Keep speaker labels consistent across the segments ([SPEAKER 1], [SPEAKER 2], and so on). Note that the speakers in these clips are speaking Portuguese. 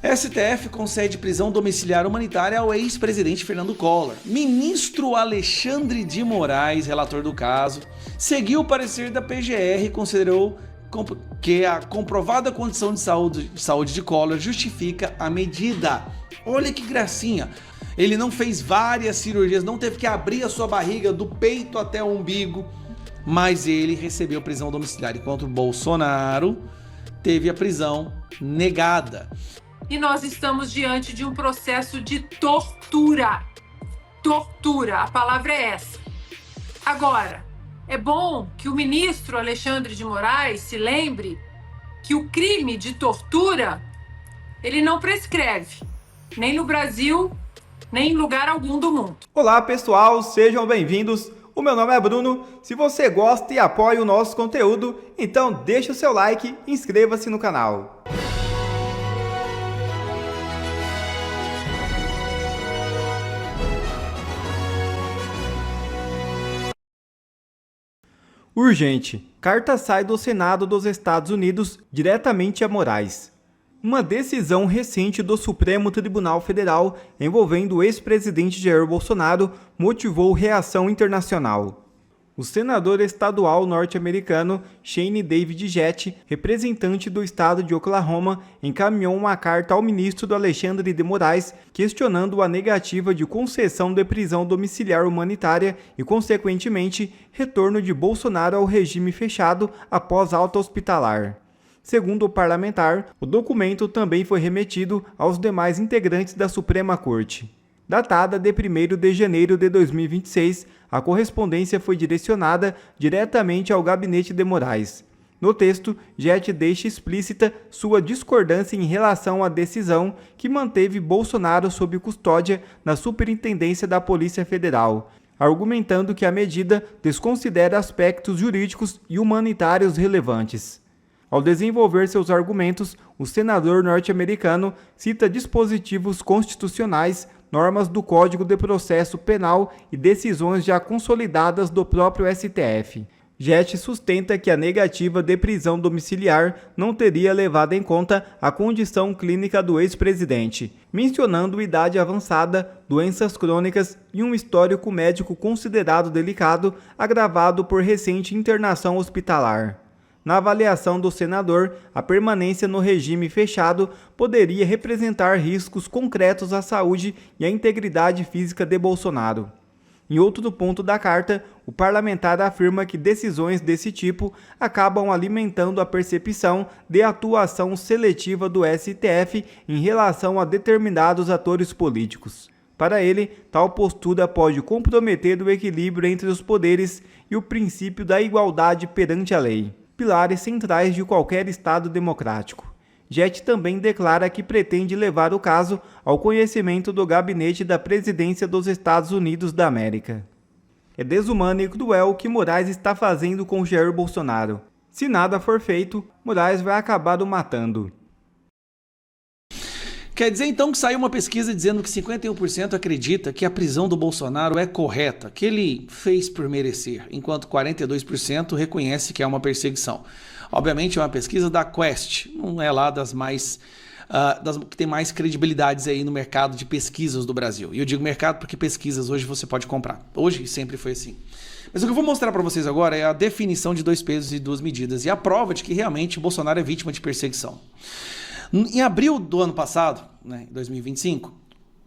[SPEAKER 1] STF concede prisão domiciliar humanitária ao ex-presidente Fernando Collor. Ministro Alexandre de Moraes, relator do caso, seguiu o parecer da PGR e considerou que a comprovada condição de saúde de Collor justifica a medida. Olha que gracinha! Ele não fez várias cirurgias, não teve que abrir a sua barriga do peito até o umbigo, mas ele recebeu prisão domiciliar, enquanto Bolsonaro teve a prisão negada.
[SPEAKER 2] E nós estamos diante de um processo de tortura. Tortura, a palavra é essa. Agora, é bom que o ministro Alexandre de Moraes se lembre que o crime de tortura, ele não prescreve, nem no Brasil, nem em lugar algum do mundo.
[SPEAKER 3] Olá pessoal, sejam bem-vindos. O meu nome é Bruno. Se você gosta e apoia o nosso conteúdo, então deixa o seu like e inscreva-se no canal. Urgente. Carta sai do Senado dos Estados Unidos diretamente a Moraes. Uma decisão recente do Supremo Tribunal Federal envolvendo o ex-presidente Jair Bolsonaro motivou reação internacional. O senador estadual norte-americano Shane David Jett, representante do estado de Oklahoma, encaminhou uma carta ao ministro Alexandre de Moraes questionando a negativa de concessão de prisão domiciliar humanitária e, consequentemente, retorno de Bolsonaro ao regime fechado após alta hospitalar. Segundo o parlamentar, o documento também foi remetido aos demais integrantes da Suprema Corte. Datada de 1º de janeiro de 2026, a correspondência foi direcionada diretamente ao gabinete de Moraes. No texto, Jett deixa explícita sua discordância em relação à decisão que manteve Bolsonaro sob custódia na Superintendência da Polícia Federal, argumentando que a medida desconsidera aspectos jurídicos e humanitários relevantes. Ao desenvolver seus argumentos, o senador norte-americano cita dispositivos constitucionais, normas do Código de Processo Penal e decisões já consolidadas do próprio STF. Jett sustenta que a negativa de prisão domiciliar não teria levado em conta a condição clínica do ex-presidente, mencionando idade avançada, doenças crônicas e um histórico médico considerado delicado, agravado por recente internação hospitalar. Na avaliação do senador, a permanência no regime fechado poderia representar riscos concretos à saúde e à integridade física de Bolsonaro. Em outro ponto da carta, o parlamentar afirma que decisões desse tipo acabam alimentando a percepção de atuação seletiva do STF em relação a determinados atores políticos. Para ele, tal postura pode comprometer o equilíbrio entre os poderes e o princípio da igualdade perante a lei, pilares centrais de qualquer Estado democrático. Jett também declara que pretende levar o caso ao conhecimento do gabinete da presidência dos Estados Unidos da América. É desumano e cruel o que Moraes está fazendo com Jair Bolsonaro. Se nada for feito, Moraes vai acabar o matando.
[SPEAKER 1] Quer dizer então que saiu uma pesquisa dizendo que 51% acredita que a prisão do Bolsonaro é correta, que ele fez por merecer, enquanto 42% reconhece que é uma perseguição. Obviamente é uma pesquisa da Quest, não é lá das que tem mais credibilidades aí no mercado de pesquisas do Brasil. E eu digo mercado porque pesquisas hoje você pode comprar. Hoje sempre foi assim. Mas o que eu vou mostrar para vocês agora é a definição de 2 pesos e 2 medidas e a prova de que realmente o Bolsonaro é vítima de perseguição. Em abril do ano passado, em 2025,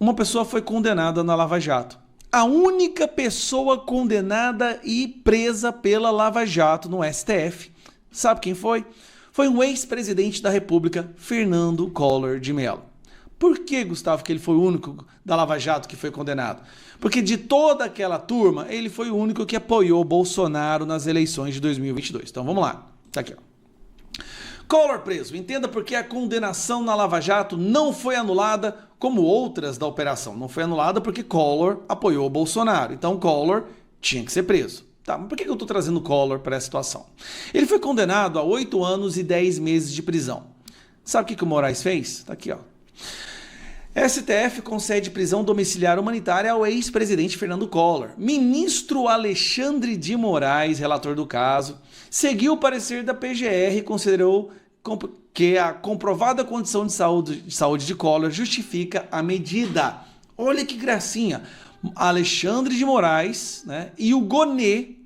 [SPEAKER 1] uma pessoa foi condenada na Lava Jato. A única pessoa condenada e presa pela Lava Jato no STF. Sabe quem foi? Foi um ex-presidente da República, Fernando Collor de Mello. Por que, Gustavo, que ele foi o único da Lava Jato que foi condenado? Porque de toda aquela turma, ele foi o único que apoiou Bolsonaro nas eleições de 2022. Então vamos lá. Tá aqui, ó. Collor preso. Entenda por que a condenação na Lava Jato não foi anulada como outras da operação. Não foi anulada porque Collor apoiou Bolsonaro. Então Collor tinha que ser preso. Tá, mas por que eu estou trazendo Collor para essa situação? Ele foi condenado a 8 anos e 10 meses de prisão. Sabe o que o Moraes fez? Tá aqui, ó. STF concede prisão domiciliar humanitária ao ex-presidente Fernando Collor. Ministro Alexandre de Moraes, relator do caso, seguiu o parecer da PGR e considerou que a comprovada condição de saúde de Collor justifica a medida. Olha que gracinha. Alexandre de Moraes, né, e o Gonê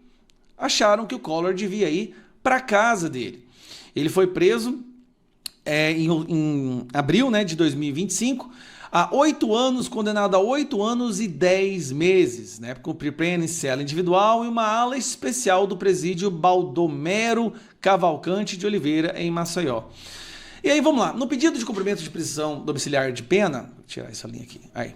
[SPEAKER 1] acharam que o Collor devia ir para casa dele. Ele foi preso em abril, né, de 2025, a 8 anos, condenado a 8 anos e 10 meses, né, por cumprir pena em cela individual e uma ala especial do presídio Baldomero Cavalcante de Oliveira, em Maceió. E aí, vamos lá. No pedido de cumprimento de prisão domiciliar de pena, vou tirar essa linha aqui, aí.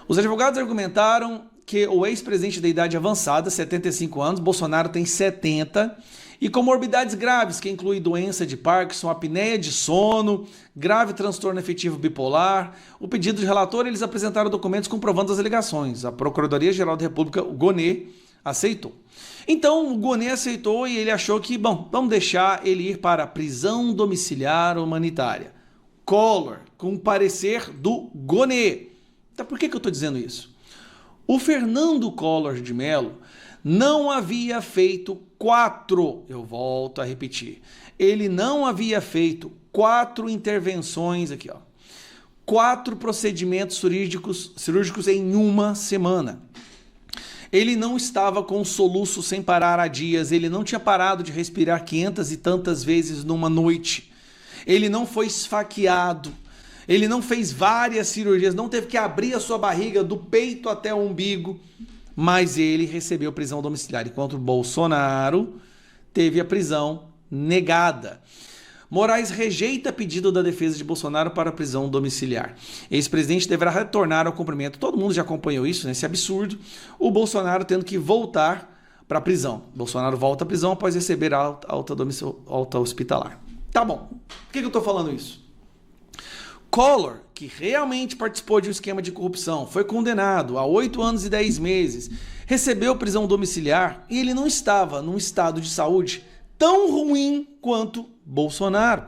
[SPEAKER 1] Os advogados argumentaram que o ex-presidente da idade avançada, 75 anos, Bolsonaro tem 70, e comorbidades graves, que inclui doença de Parkinson, apneia de sono, grave transtorno afetivo bipolar. O pedido de relator, eles apresentaram documentos comprovando as alegações. A Procuradoria-Geral da República, o Gonê, aceitou. Então, o Gonê aceitou e ele achou que, bom, vamos deixar ele ir para a prisão domiciliar humanitária. Collor, com o parecer do Gonê. Então, por que eu estou dizendo isso? O Fernando Collor de Mello não havia feito 4, eu volto a repetir, ele não havia feito 4 intervenções aqui, ó, 4 procedimentos cirúrgicos em uma semana. Ele não estava com soluço sem parar há dias, ele não tinha parado de respirar 500 e tantas vezes numa noite, ele não foi esfaqueado, ele não fez várias cirurgias, não teve que abrir a sua barriga do peito até o umbigo, mas ele recebeu prisão domiciliar, enquanto o Bolsonaro teve a prisão negada. Moraes rejeita pedido da defesa de Bolsonaro para prisão domiciliar. Ex-presidente deverá retornar ao cumprimento. Todo mundo já acompanhou isso, né? Esse absurdo. O Bolsonaro tendo que voltar para a prisão. Bolsonaro volta à prisão após receber alta hospitalar. Tá bom. Por que eu estou falando isso? Collor, que realmente participou de um esquema de corrupção, foi condenado a 8 anos e 10 meses, recebeu prisão domiciliar e ele não estava num estado de saúde tão ruim quanto Bolsonaro.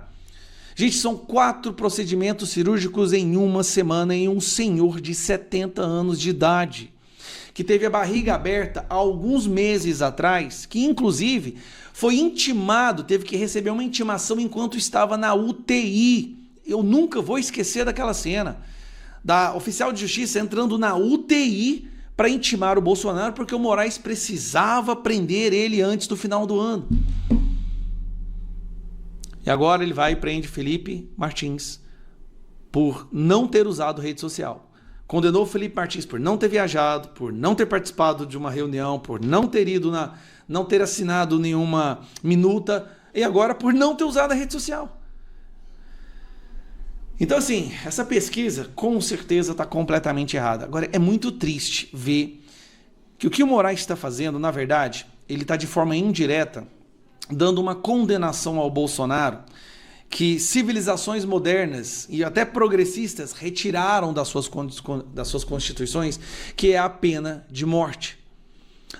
[SPEAKER 1] Gente, são 4 procedimentos cirúrgicos em uma semana em um senhor de 70 anos de idade, que teve a barriga aberta há alguns meses atrás, que inclusive foi intimado, teve que receber uma intimação enquanto estava na UTI. Eu nunca vou esquecer daquela cena da oficial de justiça entrando na UTI para intimar o Bolsonaro porque o Moraes precisava prender ele antes do final do ano. E agora ele vai e prende Felipe Martins por não ter usado rede social. Condenou Felipe Martins por não ter viajado, por não ter participado de uma reunião, por não ter ido não ter assinado nenhuma minuta e agora por não ter usado a rede social. Então, assim, essa pesquisa com certeza está completamente errada. Agora, é muito triste ver que o que o Moraes está fazendo, na verdade, ele está de forma indireta dando uma condenação ao Bolsonaro que civilizações modernas e até progressistas retiraram das suas constituições, que é a pena de morte.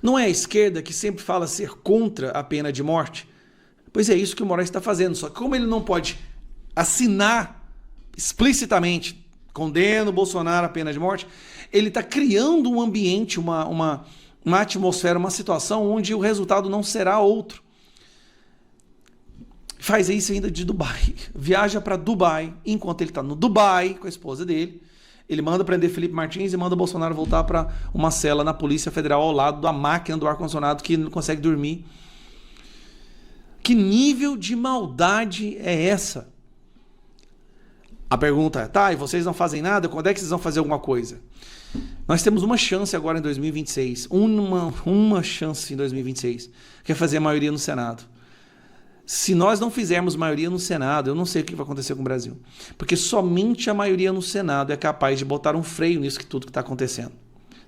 [SPEAKER 1] Não é a esquerda que sempre fala ser contra a pena de morte? Pois é isso que o Moraes está fazendo, só que como ele não pode assinar explicitamente condena o Bolsonaro à pena de morte, ele está criando um ambiente, uma atmosfera, uma situação onde o resultado não será outro. Faz isso ainda de Dubai. Viaja para Dubai, enquanto ele está no Dubai com a esposa dele, ele manda prender Felipe Martins e manda o Bolsonaro voltar para uma cela na Polícia Federal ao lado da máquina do ar-condicionado que não consegue dormir. Que nível de maldade é essa? A pergunta é, tá, e vocês não fazem nada? Quando é que vocês vão fazer alguma coisa? Nós temos uma chance agora em 2026, uma chance em 2026, que é fazer a maioria no Senado. Se nós não fizermos maioria no Senado, eu não sei o que vai acontecer com o Brasil. Porque somente a maioria no Senado é capaz de botar um freio nisso que tudo que está acontecendo.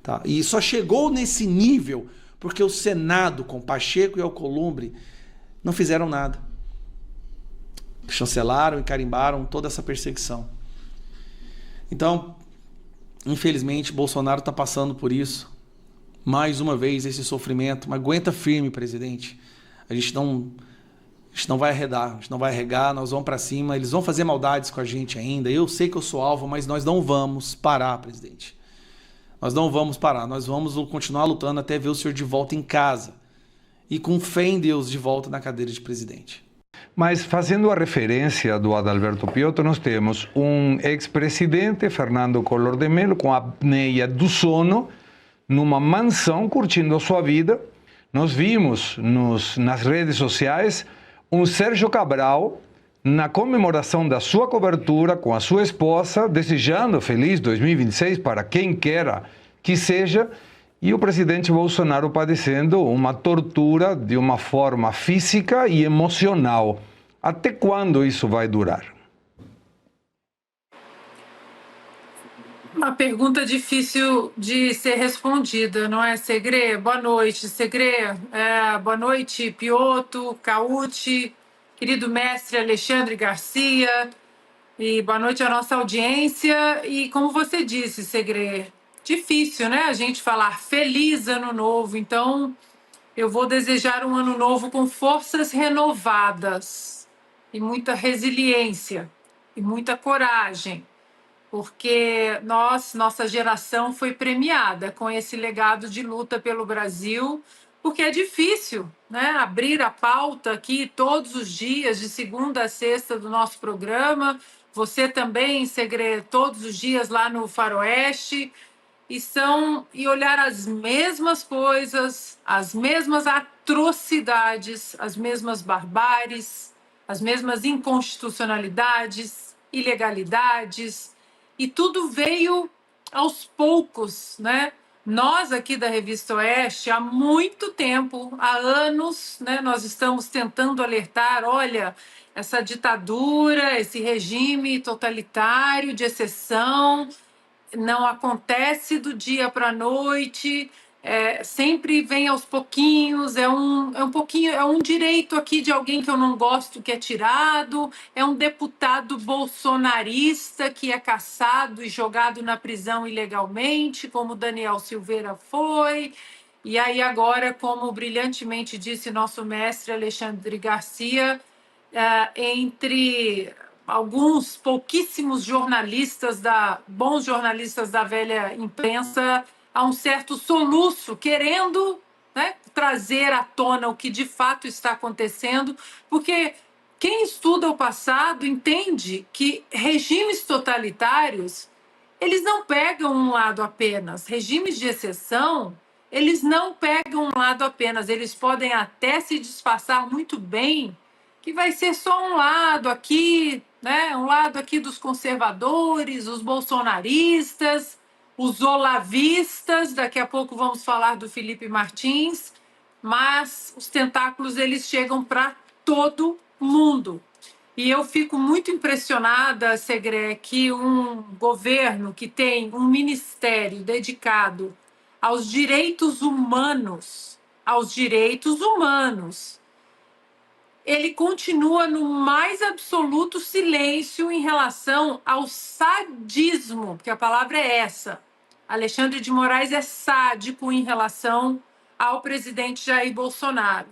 [SPEAKER 1] Tá? E só chegou nesse nível porque o Senado, com Pacheco e Alcolumbre, não fizeram nada. Chancelaram e carimbaram toda essa perseguição. Então, infelizmente, Bolsonaro está passando por isso. Mais uma vez, esse sofrimento. Mas aguenta firme, presidente. A gente não vai arredar, a gente não vai arregar, nós vamos para cima. Eles vão fazer maldades com a gente ainda. Eu sei que eu sou alvo, mas nós não vamos parar, presidente. Nós não vamos parar. Nós vamos continuar lutando até ver o senhor de volta em casa. E com fé em Deus, de volta na cadeira de presidente.
[SPEAKER 4] Mas fazendo a referência do Adalberto Piotto, nós temos um ex-presidente, Fernando Collor de Mello, com apneia do sono, numa mansão, curtindo a sua vida. Nós vimos nas redes sociais um Sérgio Cabral, na comemoração da sua cobertura com a sua esposa, desejando feliz 2026 para quem quer que seja, e o presidente Bolsonaro padecendo uma tortura de uma forma física e emocional. Até quando isso vai durar?
[SPEAKER 2] Uma pergunta difícil de ser respondida, não é, Segré? Boa noite, Segré. Boa noite, Piotto, Cauti, querido mestre Alexandre Garcia, e boa noite à nossa audiência. E como você disse, Segré, difícil, né, a gente falar feliz ano novo. Então, eu vou desejar um ano novo com forças renovadas e muita resiliência e muita coragem, porque nossa geração foi premiada com esse legado de luta pelo Brasil, porque é difícil, né, abrir a pauta aqui todos os dias, de segunda a sexta do nosso programa. Você também, Segré, todos os dias lá no Faroeste, e olhar as mesmas coisas, as mesmas atrocidades, as mesmas barbáries, as mesmas inconstitucionalidades, ilegalidades, e tudo veio aos poucos, né? Nós aqui da Revista Oeste, há muito tempo, há anos, né, nós estamos tentando alertar, olha, essa ditadura, esse regime totalitário de exceção, não acontece do dia para a noite, sempre vem aos pouquinhos, é um direito aqui de alguém que eu não gosto que é tirado, é um deputado bolsonarista que é caçado e jogado na prisão ilegalmente, como Daniel Silveira foi, e aí agora, como brilhantemente disse nosso mestre Alexandre Garcia, entre alguns pouquíssimos bons jornalistas da velha imprensa, há um certo soluço, querendo, né, trazer à tona o que de fato está acontecendo, porque quem estuda o passado entende que regimes totalitários, eles não pegam um lado apenas. Regimes de exceção, eles não pegam um lado apenas, eles podem até se disfarçar muito bem que vai ser só um lado aqui, né? Um lado aqui dos conservadores, os bolsonaristas, os olavistas, daqui a pouco vamos falar do Felipe Martins, mas os tentáculos eles chegam para todo mundo. E eu fico muito impressionada, Segré, que um governo que tem um ministério dedicado aos direitos humanos, ele continua no mais absoluto silêncio em relação ao sadismo, porque a palavra é essa. Alexandre de Moraes é sádico em relação ao presidente Jair Bolsonaro.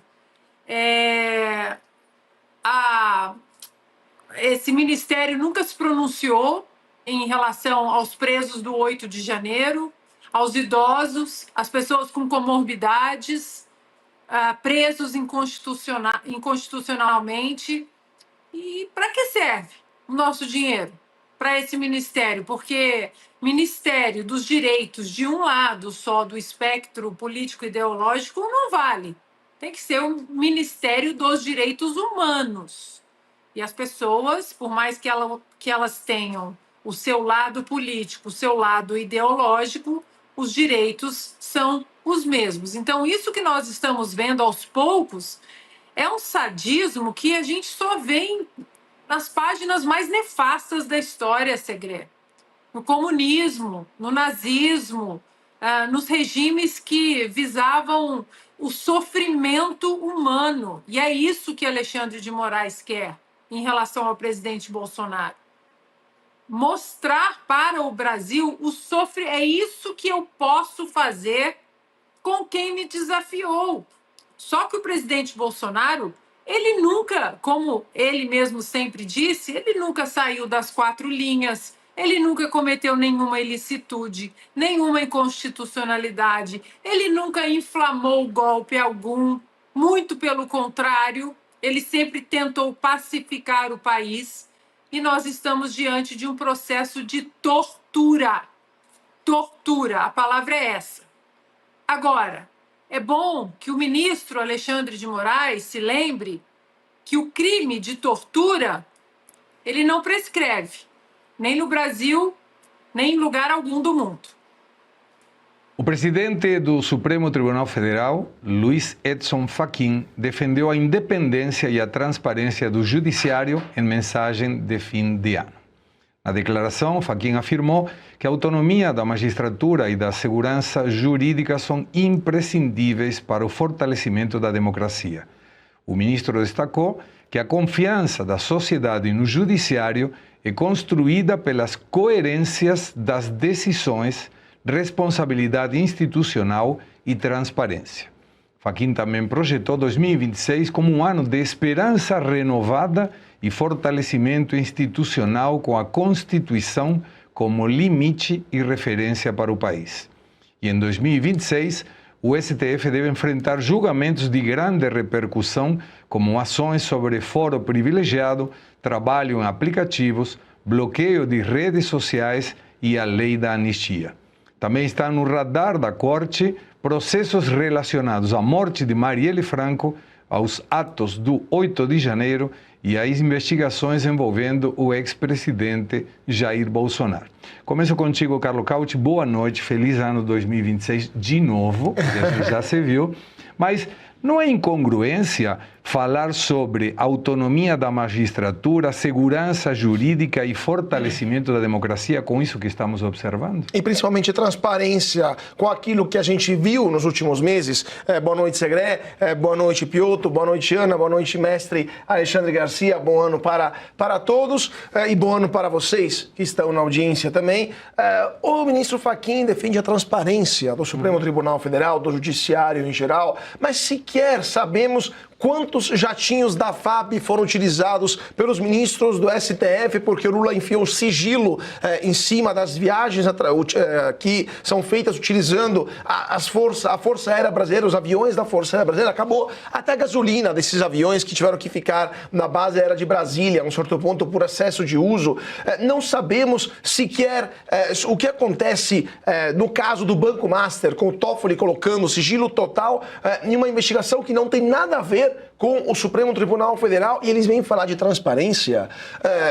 [SPEAKER 2] Esse ministério nunca se pronunciou em relação aos presos do 8 de janeiro, aos idosos, às pessoas com comorbidades, presos inconstitucionalmente. E para que serve o nosso dinheiro? Para esse ministério? Porque Ministério dos Direitos de um lado só do espectro político-ideológico não vale. Tem que ser o Ministério dos Direitos Humanos. E as pessoas, por mais que elas tenham o seu lado político, o seu lado ideológico, os direitos são os mesmos. Então, isso que nós estamos vendo aos poucos é um sadismo que a gente só vê nas páginas mais nefastas da história, Segré. No comunismo, no nazismo, nos regimes que visavam o sofrimento humano. E é isso que Alexandre de Moraes quer em relação ao presidente Bolsonaro. Mostrar para o Brasil o sofrimento. É isso que eu posso fazer com quem me desafiou. Só que o presidente Bolsonaro, ele nunca, como ele mesmo sempre disse, ele nunca saiu das 4 linhas, ele nunca cometeu nenhuma ilicitude, nenhuma inconstitucionalidade, ele nunca inflamou golpe algum, muito pelo contrário, ele sempre tentou pacificar o país e nós estamos diante de um processo de tortura. Tortura, a palavra é essa. Agora, é bom que o ministro Alexandre de Moraes se lembre que o crime de tortura, ele não prescreve, nem no Brasil, nem em lugar algum do mundo.
[SPEAKER 4] O presidente do Supremo Tribunal Federal, Luiz Edson Fachin, defendeu a independência e a transparência do judiciário em mensagem de fim de ano. Na declaração, Fachin afirmou que a autonomia da magistratura e da segurança jurídica são imprescindíveis para o fortalecimento da democracia. O ministro destacou que a confiança da sociedade no judiciário é construída pelas coerências das decisões, responsabilidade institucional e transparência. Fachin também projetou 2026 como um ano de esperança renovada e fortalecimento institucional com a Constituição como limite e referência para o país. E em 2026, o STF deve enfrentar julgamentos de grande repercussão, como ações sobre foro privilegiado, trabalho em aplicativos, bloqueio de redes sociais e a lei da anistia. Também está no radar da Corte processos relacionados à morte de Marielle Franco, aos atos do 8 de janeiro e às investigações envolvendo o ex-presidente Jair Bolsonaro. Começo contigo, Carlos Cauty. Boa noite, feliz ano 2026 de novo, que a gente já se viu, mas não é incongruência falar sobre autonomia da magistratura, segurança jurídica e fortalecimento da democracia com isso que estamos observando?
[SPEAKER 5] E principalmente transparência com aquilo que a gente viu nos últimos meses. Boa noite, Segré. Boa noite, Piotr. Boa noite, Ana. Boa noite, mestre Alexandre Garcia. Bom ano para todos e bom ano para vocês que estão na audiência também. O ministro Fachin defende a transparência do Supremo Tribunal Federal, do Judiciário em geral, mas sequer sabemos quantos jatinhos da FAB foram utilizados pelos ministros do STF, porque o Lula enfiou sigilo em cima das viagens que são feitas utilizando a Força Aérea Brasileira, os aviões da Força Aérea Brasileira. Acabou até a gasolina desses aviões que tiveram que ficar na base aérea de Brasília, um certo ponto por excesso de uso. Não sabemos sequer o que acontece no caso do Banco Master, com o Toffoli colocando sigilo total em uma investigação que não tem nada a ver com o Supremo Tribunal Federal, e eles vêm falar de transparência,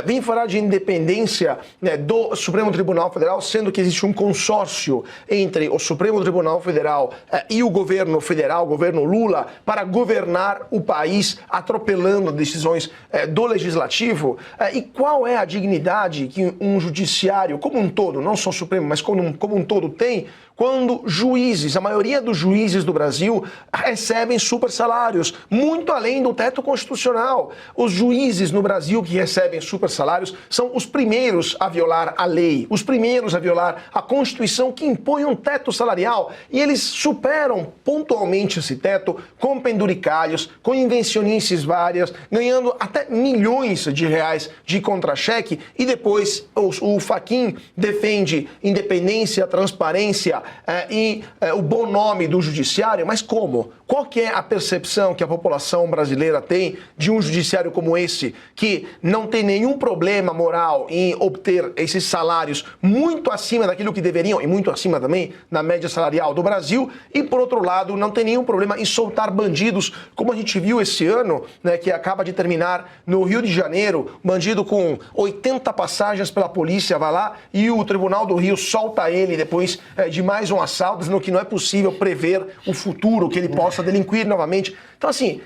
[SPEAKER 5] vêm falar de independência do Supremo Tribunal Federal, sendo que existe um consórcio entre o Supremo Tribunal Federal e o governo federal, o governo Lula, para governar o país, atropelando decisões do Legislativo. E qual é a dignidade que um judiciário, como um todo, não só o Supremo, mas como um todo tem, quando juízes, a maioria dos juízes do Brasil, recebem super salários, muito além do teto constitucional. Os juízes no Brasil que recebem super salários são os primeiros a violar a lei, os primeiros a violar a Constituição que impõe um teto salarial, e eles superam pontualmente esse teto com penduricalhos, com invencionices várias, ganhando até milhões de reais de contra-cheque, e depois o Fachin defende independência, transparência e o bom nome do judiciário. Mas como? Qual que é a percepção que a população brasileira tem de um judiciário como esse, que não tem nenhum problema moral em obter esses salários muito acima daquilo que deveriam, e muito acima também da média salarial do Brasil, e por outro lado não tem nenhum problema em soltar bandidos, como a gente viu esse ano, né, que acaba de terminar no Rio de Janeiro, bandido com 80 passagens pela polícia vai lá e o Tribunal do Rio solta ele depois de mais um assalto, dizendo que não é possível prever o futuro, que ele possa delinquir novamente. Então, assim,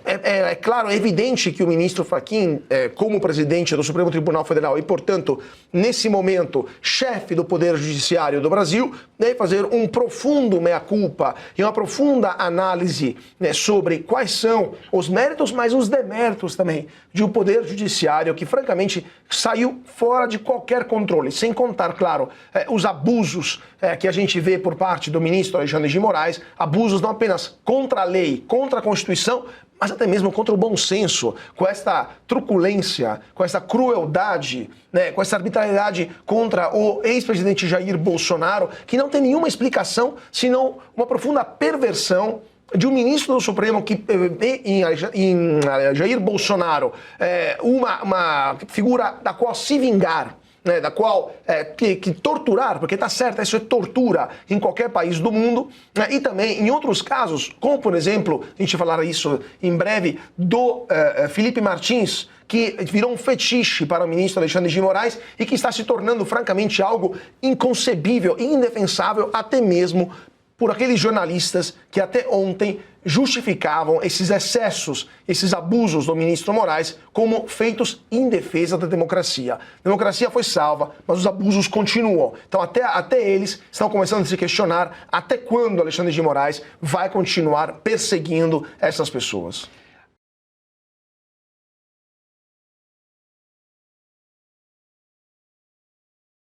[SPEAKER 5] é claro, é evidente que o ministro Fachin, como presidente do Supremo Tribunal Federal e, portanto, nesse momento, chefe do Poder Judiciário do Brasil, deve fazer um profundo meia-culpa e uma profunda análise, né, sobre quais são os méritos, mas os deméritos também de um Poder Judiciário que, francamente, saiu fora de qualquer controle, sem contar, claro, os abusos que a gente vê por parte do ministro Alexandre de Moraes, abusos não apenas contra a lei, contra a Constituição, mas até mesmo contra o bom senso, com essa truculência, com essa crueldade, né, com essa arbitrariedade contra o ex-presidente Jair Bolsonaro, que não tem nenhuma explicação, senão uma profunda perversão de um ministro do Supremo que vê em Jair Bolsonaro uma figura da qual se vingar, né, da qual que torturar, porque está certo, isso é tortura em qualquer país do mundo, né, e também em outros casos, como por exemplo, a gente falará isso em breve, do Felipe Martins, que virou um fetiche para o ministro Alexandre de Moraes e que está se tornando francamente algo inconcebível e indefensável até mesmo por aqueles jornalistas que até ontem justificavam esses excessos, esses abusos do ministro Moraes como feitos em defesa da democracia. A democracia foi salva, mas os abusos continuam. Então até eles estão começando a se questionar até quando Alexandre de Moraes vai continuar perseguindo essas pessoas.